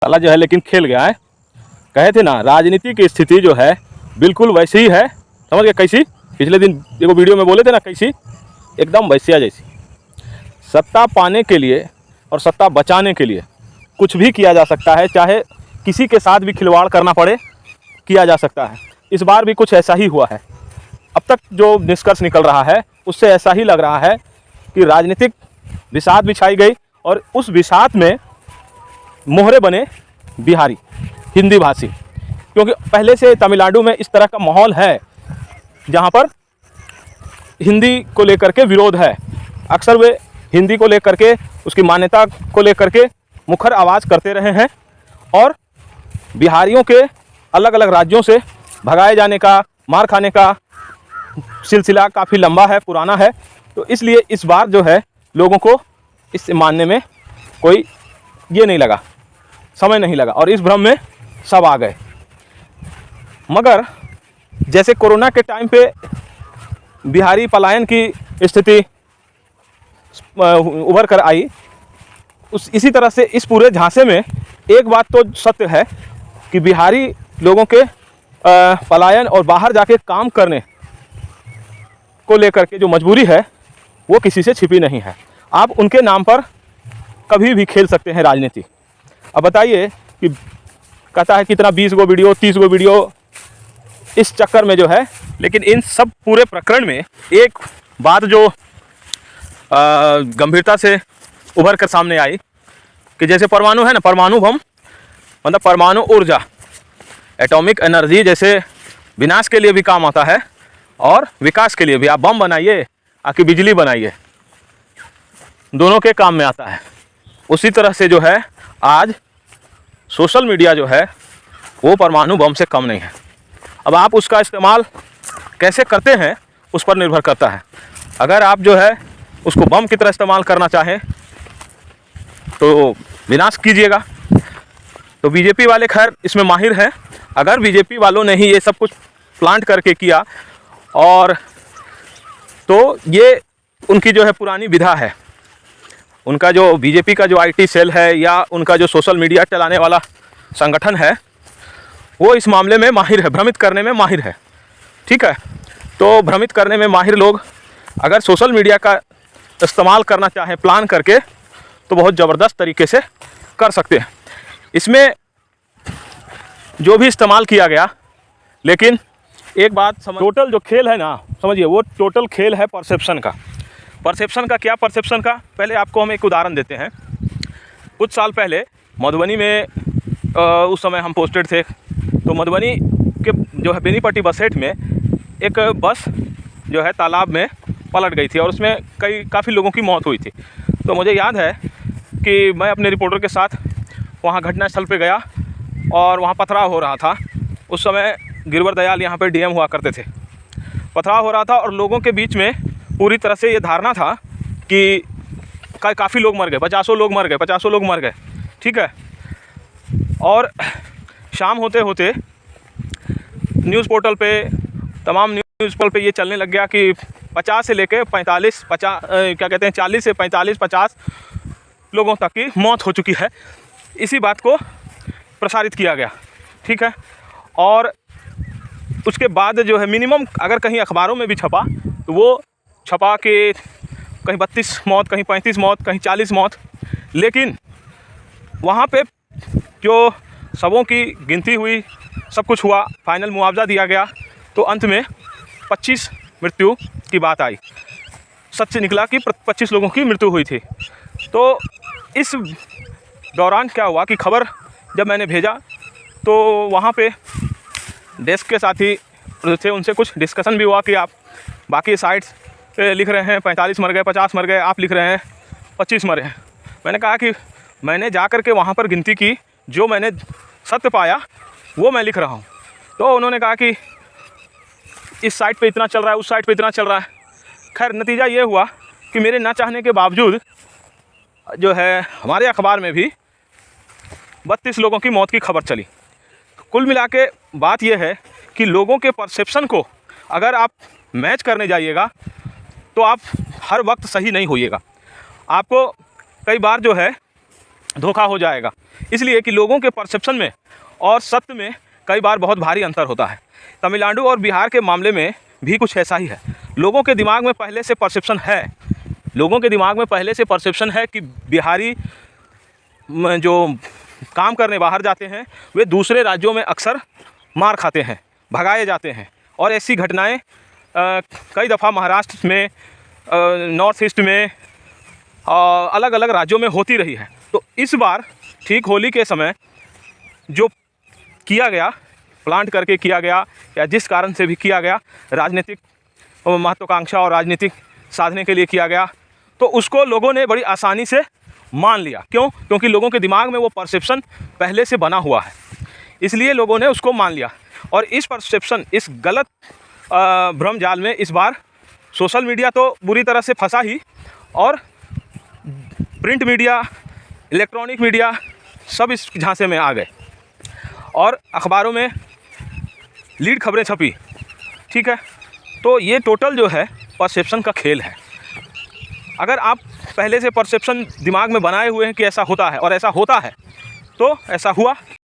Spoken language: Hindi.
साला जो है लेकिन खेल गया है। कहे थे ना राजनीति की स्थिति जो है बिल्कुल वैसी ही है। समझ गए कैसी? पिछले दिन देखो वीडियो में बोले थे ना कैसी, एकदम वैसिया जैसी। सत्ता पाने के लिए और सत्ता बचाने के लिए कुछ भी किया जा सकता है, चाहे किसी के साथ भी खिलवाड़ करना पड़े किया जा सकता है। इस बार भी कुछ ऐसा ही हुआ है। अब तक जो निष्कर्ष निकल रहा है उससे ऐसा ही लग रहा है कि राजनीतिक बिसात बिछाई गई और उस बिसात में मोहरे बने बिहारी, हिंदी भाषी। क्योंकि पहले से तमिलनाडु में इस तरह का माहौल है जहाँ पर हिंदी को लेकर के विरोध है। अक्सर वे हिंदी को लेकर के, उसकी मान्यता को लेकर के मुखर आवाज़ करते रहे हैं और बिहारियों के अलग अलग राज्यों से भगाए जाने का, मार खाने का सिलसिला काफ़ी लंबा है, पुराना है। तो इसलिए इस बार जो है लोगों को इसे मानने में कोई ये नहीं लगा, समय नहीं लगा और इस भ्रम में सब आ गए। मगर जैसे कोरोना के टाइम पे बिहारी पलायन की स्थिति उभर कर आई, इसी तरह से इस पूरे झांसे में एक बात तो सत्य है कि बिहारी लोगों के पलायन और बाहर जाके काम करने को लेकर के जो मजबूरी है वो किसी से छिपी नहीं है। आप उनके नाम पर कभी भी खेल सकते हैं राजनीति। अब बताइए कि कहता है कितना 20 गो वीडियो, 30 गो वीडियो, इस चक्कर में जो है। लेकिन इन सब पूरे प्रकरण में एक बात जो गंभीरता से उभर कर सामने आई कि जैसे परमाणु है ना, परमाणु बम मतलब परमाणु ऊर्जा, एटॉमिक एनर्जी जैसे विनाश के लिए भी काम आता है और विकास के लिए भी। आप बम बनाइए, आकि बिजली बनाइए, दोनों के काम में आता है। उसी तरह से जो है आज सोशल मीडिया जो है वो परमाणु बम से कम नहीं है। अब आप उसका इस्तेमाल कैसे करते हैं उस पर निर्भर करता है। अगर आप जो है उसको बम की तरह इस्तेमाल करना चाहें तो विनाश कीजिएगा। तो बीजेपी वाले खैर इसमें माहिर हैं। अगर बीजेपी वालों ने ही ये सब कुछ प्लांट करके किया और तो ये उनकी जो है पुरानी विधा है। उनका जो बीजेपी का जो आईटी सेल है या उनका जो सोशल मीडिया चलाने वाला संगठन है वो इस मामले में माहिर है, भ्रमित करने में माहिर है। ठीक है, तो भ्रमित करने में माहिर लोग अगर सोशल मीडिया का इस्तेमाल करना चाहें प्लान करके तो बहुत ज़बरदस्त तरीके से कर सकते हैं। इसमें जो भी इस्तेमाल किया गया, लेकिन एक बात टोटल जो खेल है ना, समझिए वो टोटल खेल है परसेप्शन का। परसेप्शन का क्या? परसेप्शन का पहले आपको हम एक उदाहरण देते हैं। कुछ साल पहले मधुबनी में उस समय हम पोस्टेड थे, तो मधुबनी के जो है बेनीपट्टी बसेट में एक बस जो है तालाब में पलट गई थी और उसमें काफ़ी लोगों की मौत हुई थी। तो मुझे याद है कि मैं अपने रिपोर्टर के साथ वहाँ घटनास्थल पे गया और वहाँ पथराव हो रहा था। उस समय गिरवर दयाल यहाँ पे डीएम हुआ करते थे। पथराव हो रहा था और लोगों के बीच में पूरी तरह से ये धारणा था कि काफ़ी लोग मर गए, 50 लोग मर गए, 50 लोग मर गए। ठीक है, और शाम होते होते न्यूज़ पोर्टल पे, तमाम न्यूज़ पोर्टल पे ये चलने लग गया कि 50 से लेके 45, 50 क्या कहते हैं 40 से 45, 50 लोगों तक की मौत हो चुकी है। इसी बात को प्रसारित किया गया। ठीक है, और उसके बाद जो है मिनिमम अगर कहीं अखबारों में भी छपा तो वो छपा के कहीं 32 मौत, कहीं 35 मौत, कहीं 40 मौत। लेकिन वहाँ पे जो सबों की गिनती हुई, सब कुछ हुआ, फाइनल मुआवजा दिया गया, तो अंत में 25 मृत्यु की बात आई। सच निकला कि 25 लोगों की मृत्यु हुई थी। तो इस दौरान क्या हुआ कि खबर जब मैंने भेजा तो वहाँ पे डेस्क के साथी थे, उनसे कुछ डिस्कशन भी हुआ कि आप बाकी साइट्स पे लिख रहे हैं 45 मर गए, 50 मर गए, आप लिख रहे हैं 25 मरे हैं। मैंने कहा कि मैंने जा कर के वहाँ पर गिनती की, जो मैंने सत्य पाया वो मैं लिख रहा हूँ। तो उन्होंने कहा कि इस साइट पे इतना चल रहा है, उस साइट पे इतना चल रहा है। खैर नतीजा ये हुआ कि मेरे ना चाहने के बावजूद जो है हमारे अखबार में भी 32 लोगों की मौत की खबर चली। कुल मिला के बात यह है कि लोगों के परसेप्शन को अगर आप मैच करने जाइएगा तो आप हर वक्त सही नहीं होइएगा। आपको कई बार जो है धोखा हो जाएगा। इसलिए कि लोगों के परसेप्शन में और सत्य में कई बार बहुत भारी अंतर होता है। तमिलनाडु और बिहार के मामले में भी कुछ ऐसा ही है। लोगों के दिमाग में पहले से परसेप्शन है, लोगों के दिमाग में पहले से परसेप्शन है कि बिहारी जो काम करने बाहर जाते हैं वे दूसरे राज्यों में अक्सर मार खाते हैं, भगाए जाते हैं। और ऐसी घटनाएं कई दफ़ा महाराष्ट्र में, नॉर्थ ईस्ट में, अलग अलग राज्यों में होती रही है। तो इस बार ठीक होली के समय जो किया गया, प्लांट करके किया गया या जिस कारण से भी किया गया, राजनीतिक महत्वाकांक्षा और राजनीतिक साधने के लिए किया गया, तो उसको लोगों ने बड़ी आसानी से मान लिया। क्यों? क्योंकि लोगों के दिमाग में वो परसेप्शन पहले से बना हुआ है, इसलिए लोगों ने उसको मान लिया। और इस परसेप्शन, इस गलत भ्रम जाल में इस बार सोशल मीडिया तो बुरी तरह से फंसा ही, और प्रिंट मीडिया, इलेक्ट्रॉनिक मीडिया सब इस झांसे में आ गए और अखबारों में लीड खबरें छपी। ठीक है, तो ये टोटल जो है परसेप्शन का खेल है। अगर आप पहले से परसेप्शन दिमाग में बनाए हुए हैं कि ऐसा होता है और ऐसा होता है, तो ऐसा हुआ।